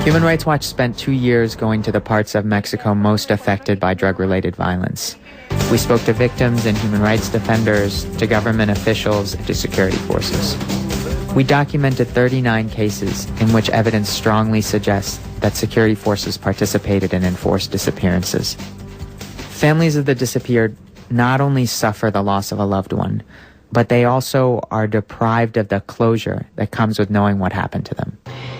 Human Rights Watch spent 2 years going to the parts of Mexico most affected by drug-related violence. We spoke to victims and human rights defenders, to government officials, and to security forces. We documented 39 cases in which evidence strongly suggests that security forces participated in enforced disappearances. Families of the disappeared not only suffer the loss of a loved one, but they also are deprived of the closure that comes with knowing what happened to them.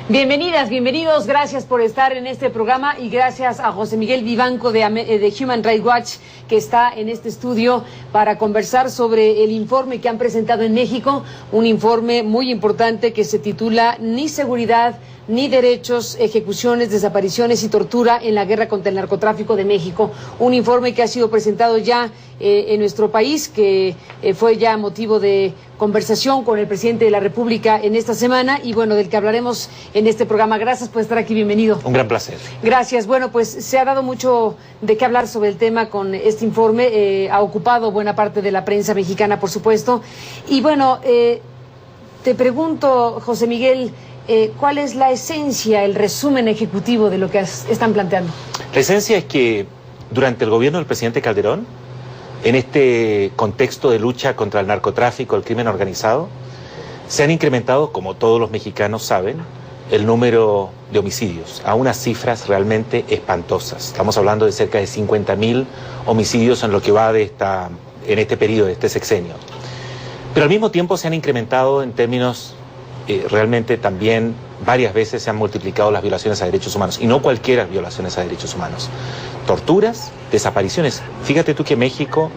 Bienvenidas, bienvenidos, gracias por estar en este programa y gracias a José Miguel Vivanco de Human Rights Watch, que está en este estudio para conversar sobre el informe que han presentado en México, un informe muy importante que se titula Ni seguridad, ni derechos, ejecuciones, desapariciones y tortura en la guerra contra el narcotráfico de México. Un informe que ha sido presentado ya en nuestro país, que fue ya motivo de conversación con el presidente de la República en esta semana y bueno, del que hablaremos en este programa. Gracias por estar aquí, bienvenido. Un gran placer. Gracias. Bueno, pues se ha dado mucho de qué hablar sobre el tema con este informe. Ha ocupado buena parte de la prensa mexicana, por supuesto. Y bueno, te pregunto, José Miguel, ¿cuál es la esencia, el resumen ejecutivo de lo que están planteando? La esencia es que durante el gobierno del presidente Calderón, en este contexto de lucha contra el narcotráfico, el crimen organizado, se han incrementado, como todos los mexicanos saben, el número de homicidios a unas cifras realmente espantosas. Estamos hablando de cerca de 50.000 homicidios en lo que va en este periodo, de este sexenio. Pero al mismo tiempo se han incrementado en términos realmente también varias veces se han multiplicado las violaciones a derechos humanos, y no cualquiera violaciones a derechos humanos. Torturas, desapariciones. Fíjate tú que México,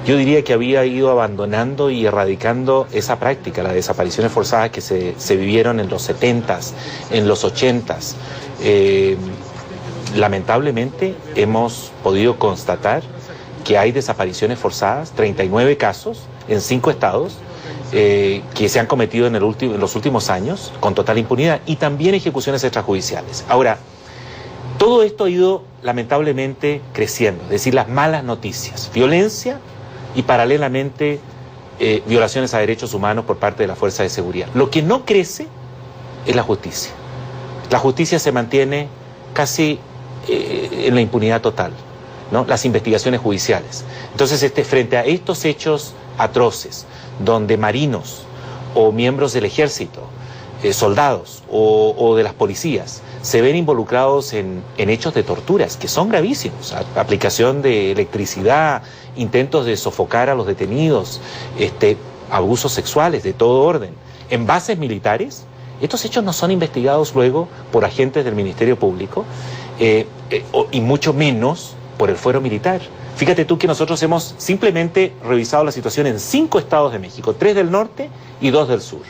yo diría que había ido abandonando y erradicando esa práctica, las desapariciones forzadas que se vivieron en los 70s, en los 80s. Lamentablemente hemos podido constatar que hay desapariciones forzadas, 39 casos en 5 estados, que se han cometido en los últimos años con total impunidad, y también ejecuciones extrajudiciales. Ahora, todo esto ha ido lamentablemente creciendo, es decir, las malas noticias, violencia y paralelamente violaciones a derechos humanos por parte de la fuerza de seguridad. Lo que no crece es la justicia. La justicia se mantiene casi en la impunidad total, ¿no? Las investigaciones judiciales. Entonces, frente a estos hechos atroces, donde marinos o miembros del ejército, soldados o de las policías se ven involucrados en hechos de torturas que son gravísimos, aplicación de electricidad, intentos de sofocar a los detenidos, abusos sexuales de todo orden, en bases militares, estos hechos no son investigados luego por agentes del Ministerio Público y mucho menos por el fuero militar. Fíjate tú que nosotros hemos simplemente revisado la situación en 5 estados de México, 3 del norte y 2 del sur.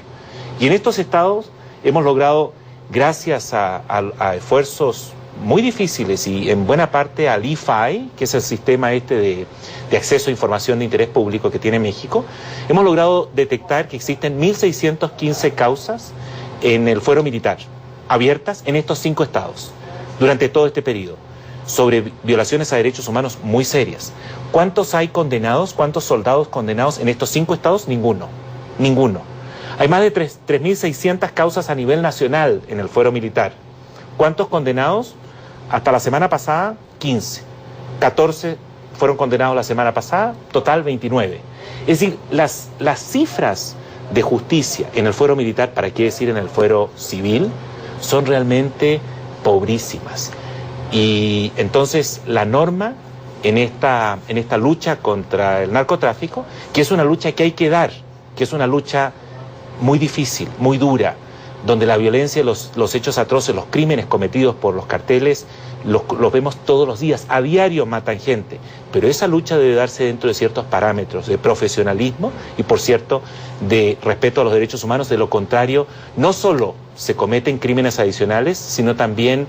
Y en estos estados hemos logrado, gracias a esfuerzos muy difíciles y en buena parte al IFAI, que es el sistema de acceso a información de interés público que tiene México, hemos logrado detectar que existen 1.615 causas en el fuero militar, abiertas en estos 5 estados, durante todo este periodo, sobre violaciones a derechos humanos muy serias. ¿Cuántos hay condenados? ¿Cuántos soldados condenados en estos 5 estados? Ninguno. Ninguno. Hay más de 3.600 causas a nivel nacional en el fuero militar. ¿Cuántos condenados? Hasta la semana pasada, 15. 14 fueron condenados la semana pasada, total 29. Es decir, las cifras de justicia en el fuero militar, para qué decir en el fuero civil, son realmente pobrísimas. Y entonces la norma en esta lucha contra el narcotráfico, que es una lucha que hay que dar, que es una lucha muy difícil, muy dura, donde la violencia, los hechos atroces, los crímenes cometidos por los carteles, los vemos todos los días, a diario matan gente, pero esa lucha debe darse dentro de ciertos parámetros de profesionalismo y, por cierto, de respeto a los derechos humanos. De lo contrario, no solo se cometen crímenes adicionales, sino también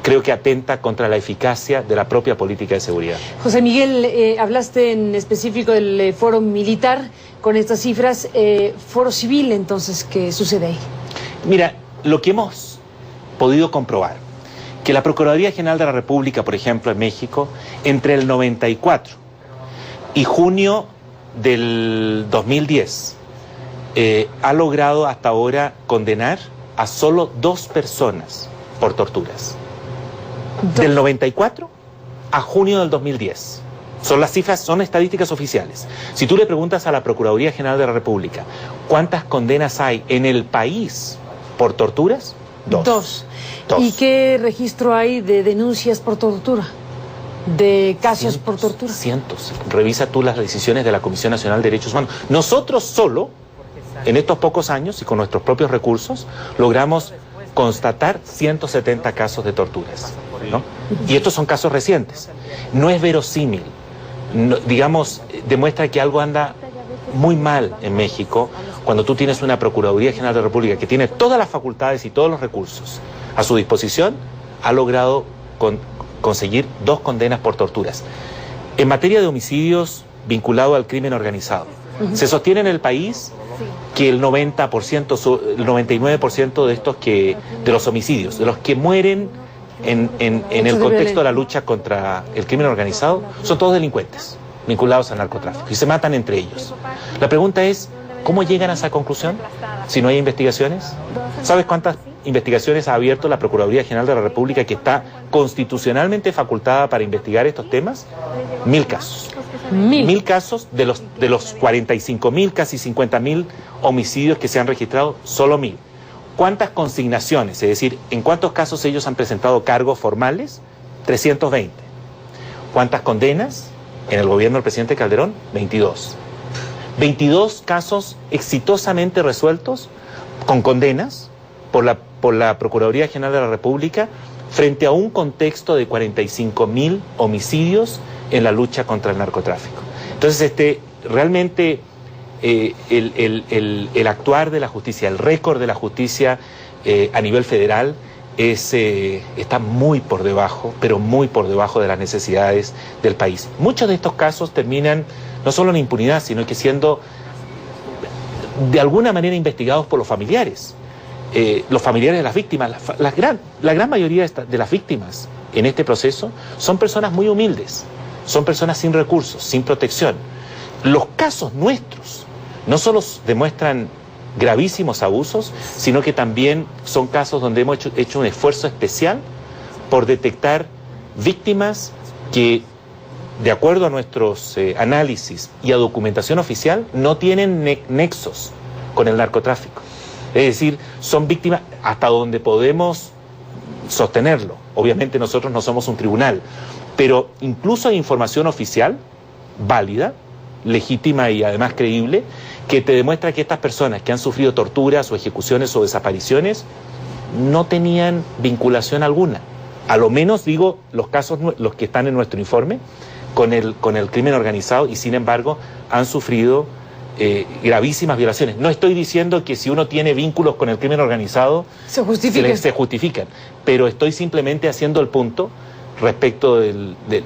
creo que atenta contra la eficacia de la propia política de seguridad. José Miguel, hablaste en específico del foro militar con estas cifras. Foro civil, entonces, ¿qué sucede ahí? Mira, lo que hemos podido comprobar, que la Procuraduría General de la República, por ejemplo, en México, entre el 94 y junio del 2010, ha logrado hasta ahora condenar a solo 2 personas por torturas. Del 94 a junio del 2010. Son las cifras, son estadísticas oficiales. Si tú le preguntas a la Procuraduría General de la República ¿cuántas condenas hay en el país por torturas? 2. 2. Dos. ¿Y qué registro hay de denuncias por tortura? ¿De casos por tortura? Cientos. Revisa tú las decisiones de la Comisión Nacional de Derechos Humanos. Nosotros solo, en estos pocos años y con nuestros propios recursos, logramos constatar 170 casos de torturas, ¿no? Y estos son casos recientes. No es verosímil. No, digamos, demuestra que algo anda muy mal en México cuando tú tienes una Procuraduría General de la República que tiene todas las facultades y todos los recursos a su disposición, ha logrado conseguir 2 condenas por torturas. En materia de homicidios vinculado al crimen organizado, se sostiene en el país que el 90%, el 99% de estos de los homicidios, de los que mueren en el contexto de la lucha contra el crimen organizado, son todos delincuentes vinculados al narcotráfico y se matan entre ellos. La pregunta es, ¿cómo llegan a esa conclusión si no hay investigaciones? ¿Sabes cuántas investigaciones ha abierto la Procuraduría General de la República, que está constitucionalmente facultada para investigar estos temas? 1000 casos. 1000 casos de los 45.000, casi 50.000 homicidios que se han registrado, solo 1000. ¿Cuántas consignaciones? Es decir, ¿en cuántos casos ellos han presentado cargos formales? 320. ¿Cuántas condenas? En el gobierno del presidente Calderón, 22. 22 casos exitosamente resueltos con condenas por la Procuraduría General de la República frente a un contexto de 45.000 homicidios en la lucha contra el narcotráfico. Entonces, realmente el actuar de la justicia, el récord de la justicia a nivel federal está muy por debajo, pero muy por debajo de las necesidades del país. Muchos de estos casos terminan no solo en impunidad, sino que siendo de alguna manera investigados por los familiares de las víctimas. La gran mayoría de las víctimas en este proceso son personas muy humildes, son personas sin recursos, sin protección. Los casos nuestros no solo demuestran gravísimos abusos, sino que también son casos donde hemos hecho un esfuerzo especial por detectar víctimas que, de acuerdo a nuestros análisis y a documentación oficial, no tienen nexos con el narcotráfico. Es decir, son víctimas hasta donde podemos sostenerlo. Obviamente nosotros no somos un tribunal, pero incluso hay información oficial válida, legítima y además creíble, que te demuestra que estas personas que han sufrido torturas o ejecuciones o desapariciones no tenían vinculación alguna. A lo menos, digo, los casos, los que están en nuestro informe, con el crimen organizado, y sin embargo han sufrido gravísimas violaciones. No estoy diciendo que si uno tiene vínculos con el crimen organizado se justifican, pero estoy simplemente haciendo el punto respecto de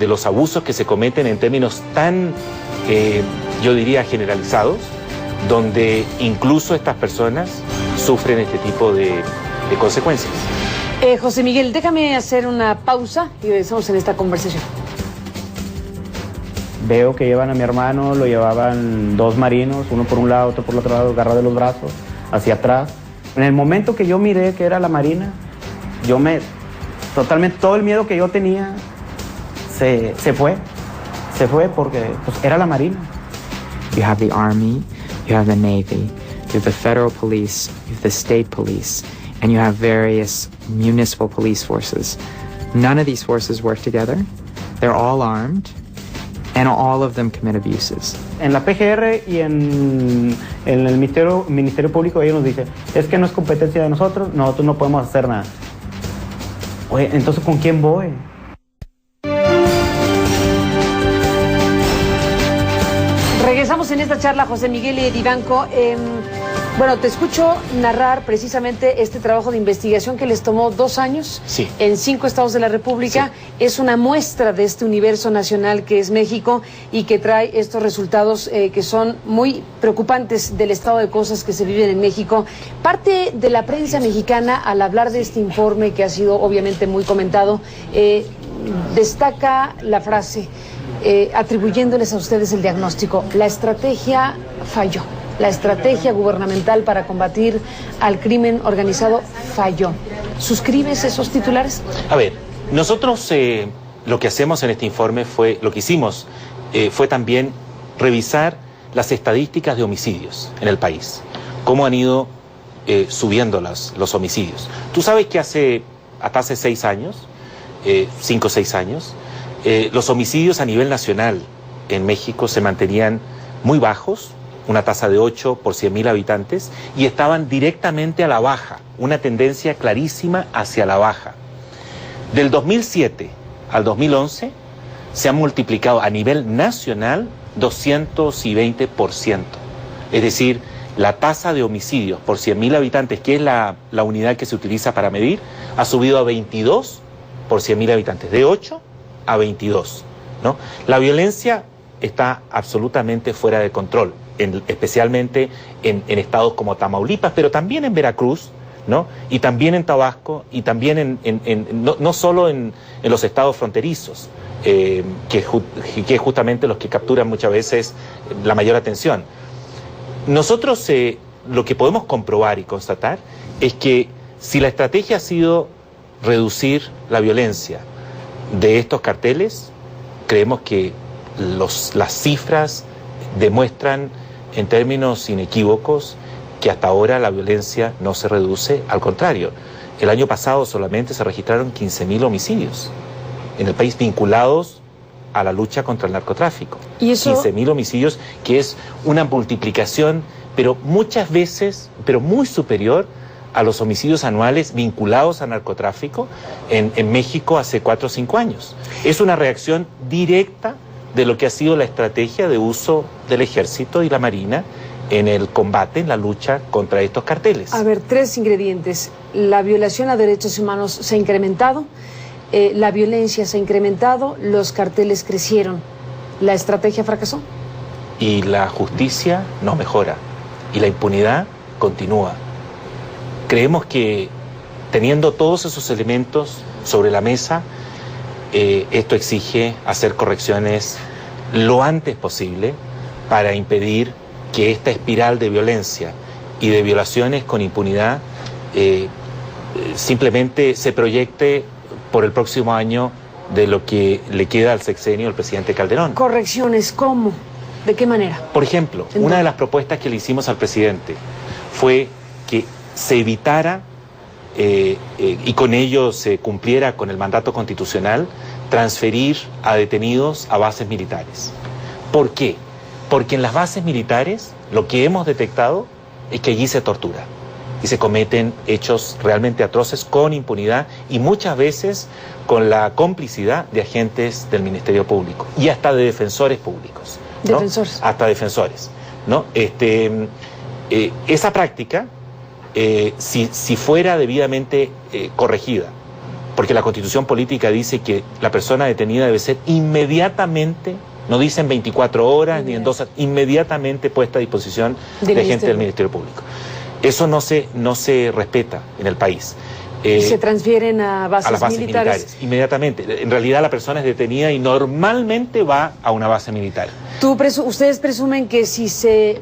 los abusos que se cometen en términos tan, yo diría, generalizados, donde incluso estas personas sufren este tipo de consecuencias. José Miguel, déjame hacer una pausa y regresamos en esta conversación. Veo que llevan a mi hermano, lo llevaban 2 marinos, uno por un lado, otro por el otro lado, agarrado de los brazos, hacia atrás. En el momento que yo miré que era la Marina, totalmente todo el miedo que yo tenía se fue porque pues, era la Marina. You have the Army, you have the Navy, you have the federal police, you have the state police, and you have various municipal police forces. None of these forces work together. They're all armed, and all of them commit abuses. En la PGR y en el Ministerio Público ellos nos dicen, es que no es competencia de nosotros no podemos hacer nada. Oye, entonces ¿con quién voy? Regresamos en esta charla, José Miguel Vivanco. Bueno, te escucho narrar precisamente este trabajo de investigación que les tomó 2 años, sí, en 5 estados de la República. Sí. Es una muestra de este universo nacional que es México y que trae estos resultados que son muy preocupantes del estado de cosas que se viven en México. Parte de la prensa mexicana, al hablar de este informe que ha sido obviamente muy comentado, destaca la frase atribuyéndoles a ustedes el diagnóstico: la estrategia falló. la estrategia gubernamental para combatir al crimen organizado falló. ¿Suscribes esos titulares? A ver, nosotros lo que hacemos en este informe lo que hicimos fue también revisar las estadísticas de homicidios en el país, cómo han ido subiendo los homicidios. Tú sabes que hasta hace 6 años, 5 o 6 años, los homicidios a nivel nacional en México se mantenían muy bajos, una tasa de 8 por 100.000 habitantes, y estaban directamente a la baja, una tendencia clarísima hacia la baja. Del 2007 al 2011 se han multiplicado a nivel nacional 220%. Es decir, la tasa de homicidios por 100.000 habitantes, que es la unidad que se utiliza para medir, ha subido a 22 por 100.000 habitantes, de 8 a 22, ¿no? La violencia está absolutamente fuera de control, especialmente en estados como Tamaulipas, pero también en Veracruz, ¿no? Y también en Tabasco, y también no solo en los estados fronterizos, que es justamente los que capturan muchas veces la mayor atención. Nosotros lo que podemos comprobar y constatar es que si la estrategia ha sido reducir la violencia de estos carteles, creemos que las cifras demuestran en términos inequívocos que hasta ahora la violencia no se reduce, al contrario. El año pasado solamente se registraron 15.000 homicidios en el país vinculados a la lucha contra el narcotráfico. ¿Y eso? 15.000 homicidios, que es una multiplicación, pero muchas veces, pero muy superior a los homicidios anuales vinculados al narcotráfico en México hace 4 o 5 años. Es una reacción directa de lo que ha sido la estrategia de uso del Ejército y la Marina en el combate, en la lucha contra estos carteles. A ver, 3 ingredientes. La violación a derechos humanos se ha incrementado, la violencia se ha incrementado, los carteles crecieron. ¿La estrategia fracasó? Y la justicia no mejora, y la impunidad continúa. Creemos que teniendo todos esos elementos sobre la mesa, esto exige hacer correcciones lo antes posible para impedir que esta espiral de violencia y de violaciones con impunidad simplemente se proyecte por el próximo año de lo que le queda al sexenio del presidente Calderón. Correcciones, ¿cómo? ¿De qué manera? Por ejemplo, una de las propuestas que le hicimos al presidente fue que se evitara y con ello se cumpliera con el mandato constitucional, transferir a detenidos a bases militares. ¿Por qué? Porque en las bases militares lo que hemos detectado es que allí se tortura y se cometen hechos realmente atroces con impunidad y muchas veces con la complicidad de agentes del Ministerio Público y hasta de defensores públicos, ¿no? Defensores. Hasta defensores, ¿no? Esa práctica, si fuera debidamente corregida, porque la Constitución política dice que la persona detenida debe ser inmediatamente, no dicen 24 horas ni en 2 horas, inmediatamente puesta a disposición de gente del Ministerio Público. Eso no se respeta en el país. Y se transfieren a las bases militares inmediatamente. En realidad la persona es detenida y normalmente va a una base militar. Ustedes presumen que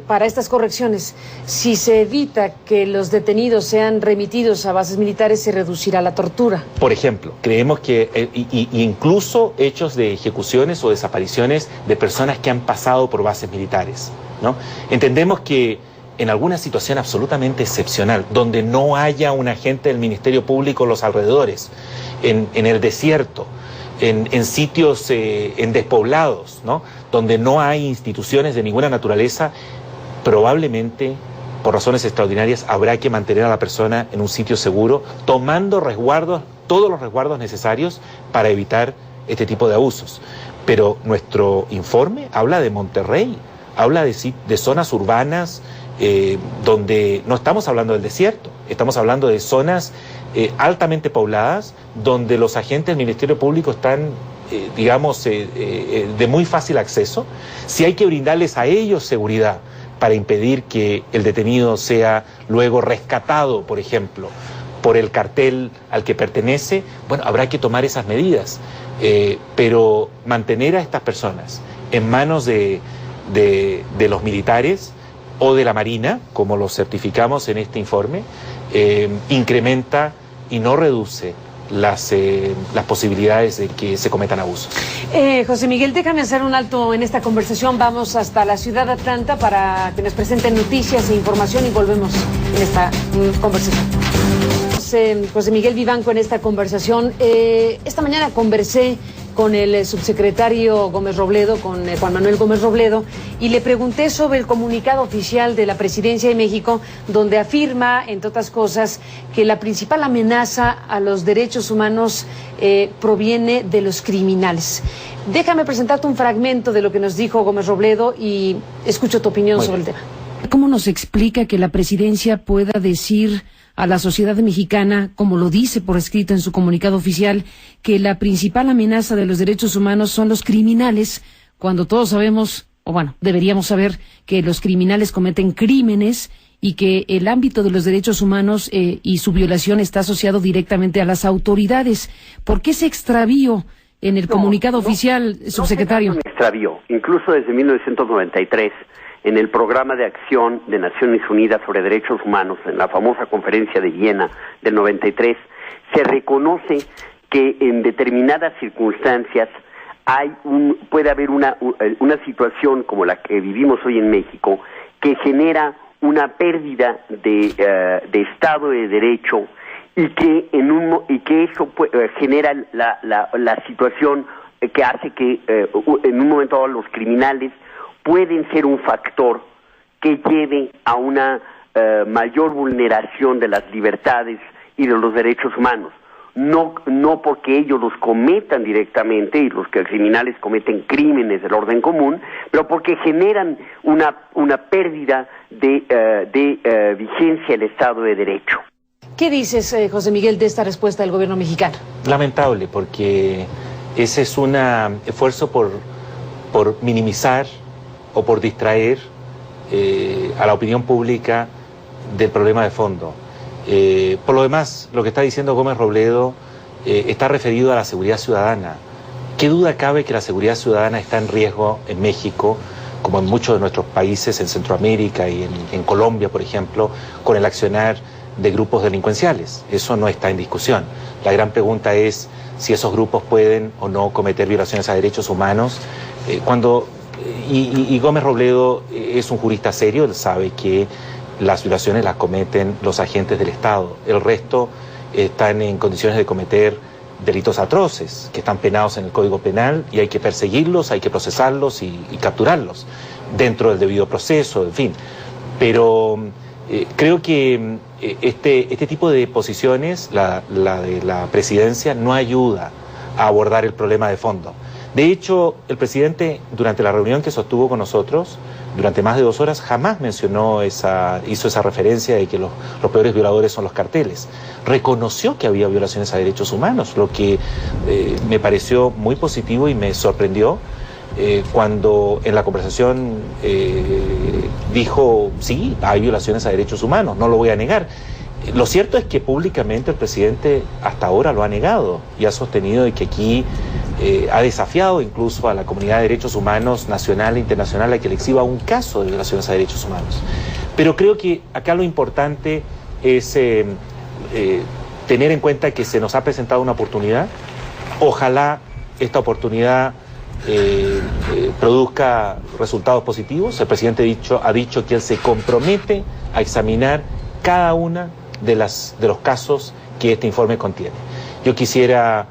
para estas correcciones, si se evita que los detenidos sean remitidos a bases militares, se reducirá la tortura. Por ejemplo, creemos que incluso hechos de ejecuciones o desapariciones de personas que han pasado por bases militares, ¿no? Entendemos que en alguna situación absolutamente excepcional, donde no haya un agente del Ministerio Público en los alrededores, en el desierto, en sitios en despoblados, ¿no? Donde no hay instituciones de ninguna naturaleza, probablemente, por razones extraordinarias, habrá que mantener a la persona en un sitio seguro, tomando resguardos, todos los resguardos necesarios para evitar este tipo de abusos. Pero nuestro informe habla de Monterrey, habla de zonas urbanas, donde no estamos hablando del desierto, estamos hablando de zonas altamente pobladas, donde los agentes del Ministerio Público están, de muy fácil acceso. Si hay que brindarles a ellos seguridad para impedir que el detenido sea luego rescatado, por ejemplo, por el cartel al que pertenece, bueno, habrá que tomar esas medidas. Pero mantener a estas personas en manos de los militares o de la Marina, como lo certificamos en este informe, incrementa y no reduce las posibilidades de que se cometan abusos. José Miguel, déjame hacer un alto en esta conversación. Vamos hasta la ciudad de Atlanta para que nos presenten noticias e información y volvemos en esta conversación. José Miguel Vivanco en esta conversación. Esta mañana conversé con el subsecretario Gómez Robledo, con Juan Manuel Gómez Robledo, y le pregunté sobre el comunicado oficial de la Presidencia de México, donde afirma, entre otras cosas, que la principal amenaza a los derechos humanos proviene de los criminales. Déjame presentarte un fragmento de lo que nos dijo Gómez Robledo y escucho tu opinión sobre el tema. ¿Cómo nos explica que la Presidencia pueda decir a la sociedad mexicana, como lo dice por escrito en su comunicado oficial, que la principal amenaza de los derechos humanos son los criminales, cuando todos sabemos, o bueno, deberíamos saber que los criminales cometen crímenes y que el ámbito de los derechos humanos y su violación está asociado directamente a las autoridades? ¿Por qué ese extravío en el comunicado oficial, subsecretario? No, un extravío, incluso desde 1993, en el Programa de Acción de Naciones Unidas sobre Derechos Humanos, en la famosa Conferencia de Viena del 93, se reconoce que en determinadas circunstancias puede haber una situación como la que vivimos hoy en México, que genera una pérdida de Estado de Derecho y que eso genera la situación que hace que en un momento dado los criminales pueden ser un factor que lleve a una mayor vulneración de las libertades y de los derechos humanos. No porque ellos los cometan directamente, y los criminales cometen crímenes del orden común, pero porque generan una pérdida de vigencia del Estado de Derecho. ¿Qué dices, José Miguel, de esta respuesta del gobierno mexicano? Lamentable, porque ese es un esfuerzo por minimizar o por distraer a la opinión pública del problema de fondo. Por lo demás, lo que está diciendo Gómez Robledo está referido a la seguridad ciudadana. ¿Qué duda cabe que la seguridad ciudadana está en riesgo en México, como en muchos de nuestros países, en Centroamérica y en Colombia, por ejemplo, con el accionar de grupos delincuenciales? Eso no está en discusión. La gran pregunta es si esos grupos pueden o no cometer violaciones a derechos humanos. Y Gómez Robledo es un jurista serio, él sabe que las violaciones las cometen los agentes del Estado. El resto están en condiciones de cometer delitos atroces, que están penados en el Código Penal, y hay que perseguirlos, hay que procesarlos y capturarlos dentro del debido proceso, en fin. Pero creo que este tipo de posiciones, la de la presidencia, no ayuda a abordar el problema de fondo. De hecho, el presidente, durante la reunión que sostuvo con nosotros, durante más de 2 horas, jamás hizo esa referencia de que los peores violadores son los carteles. Reconoció que había violaciones a derechos humanos, lo que me pareció muy positivo y me sorprendió cuando en la conversación dijo, sí, hay violaciones a derechos humanos, no lo voy a negar. Lo cierto es que públicamente el presidente hasta ahora lo ha negado y ha sostenido de que aquí ha desafiado incluso a la comunidad de derechos humanos nacional e internacional a que le exhiba un caso de violaciones a derechos humanos. Pero creo que acá lo importante es tener en cuenta que se nos ha presentado una oportunidad. Ojalá esta oportunidad produzca resultados positivos. El presidente ha dicho que él se compromete a examinar cada una de los casos que este informe contiene. Yo quisiera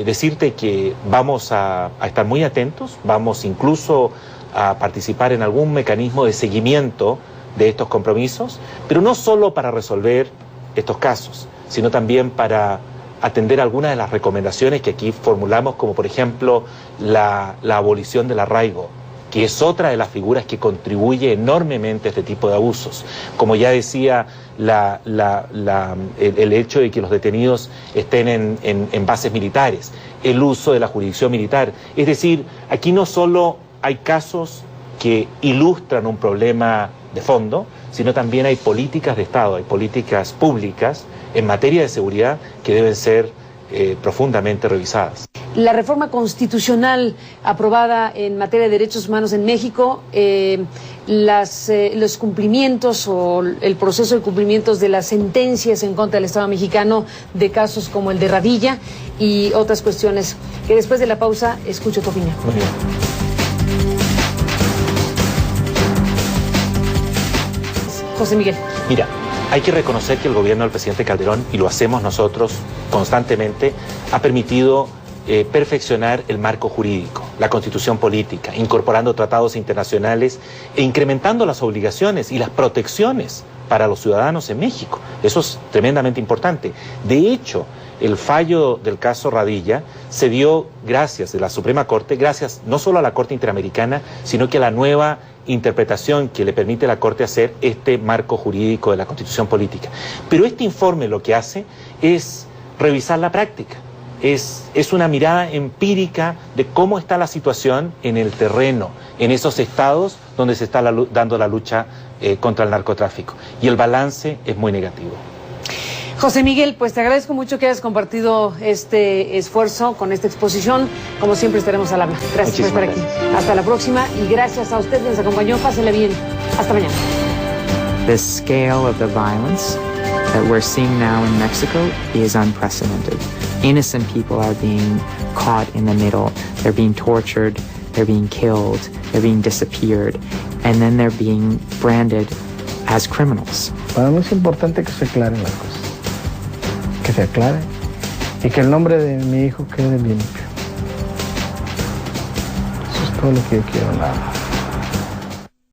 decirte que vamos a estar muy atentos, vamos incluso a participar en algún mecanismo de seguimiento de estos compromisos, pero no solo para resolver estos casos, sino también para atender algunas de las recomendaciones que aquí formulamos, como por ejemplo la abolición del arraigo, que es otra de las figuras que contribuye enormemente a este tipo de abusos. Como ya decía, el hecho de que los detenidos estén en bases militares, el uso de la jurisdicción militar. Es decir, aquí no solo hay casos que ilustran un problema de fondo, sino también hay políticas de Estado, hay políticas públicas en materia de seguridad que deben ser profundamente revisadas. La reforma constitucional aprobada en materia de derechos humanos en México, los cumplimientos o el proceso de cumplimientos de las sentencias en contra del Estado mexicano de casos como el de Radilla y otras cuestiones que después de la pausa escucho tu opinión. Muy bien. José Miguel. Mira, hay que reconocer que el gobierno del presidente Calderón, y lo hacemos nosotros constantemente, ha permitido perfeccionar el marco jurídico, la constitución política, incorporando tratados internacionales e incrementando las obligaciones y las protecciones para los ciudadanos en México. Eso es tremendamente importante. De hecho, el fallo del caso Radilla se dio gracias de la Suprema Corte, gracias no solo a la Corte Interamericana, sino que a la nueva interpretación que le permite a la Corte hacer este marco jurídico de la Constitución política. Pero este informe lo que hace es revisar la práctica, es una mirada empírica de cómo está la situación en el terreno, en esos estados donde se está dando la lucha contra el narcotráfico. Y el balance es muy negativo. José Miguel, pues te agradezco mucho que hayas compartido este esfuerzo con esta exposición. Como siempre estaremos al habla. Gracias por estar aquí. Hasta la próxima y gracias a usted que nos acompañó. Pásenle bien. Hasta mañana. The scale of the violence that we're seeing now in Mexico is unprecedented. Innocent people are being caught in the middle. They're being tortured, they're being killed, they're being disappeared, and then they're being branded as criminals. Para mí es importante que se aclaren las cosas, que se aclaren y que el nombre de mi hijo quede bien limpio. Eso es todo lo que yo quiero, nada más.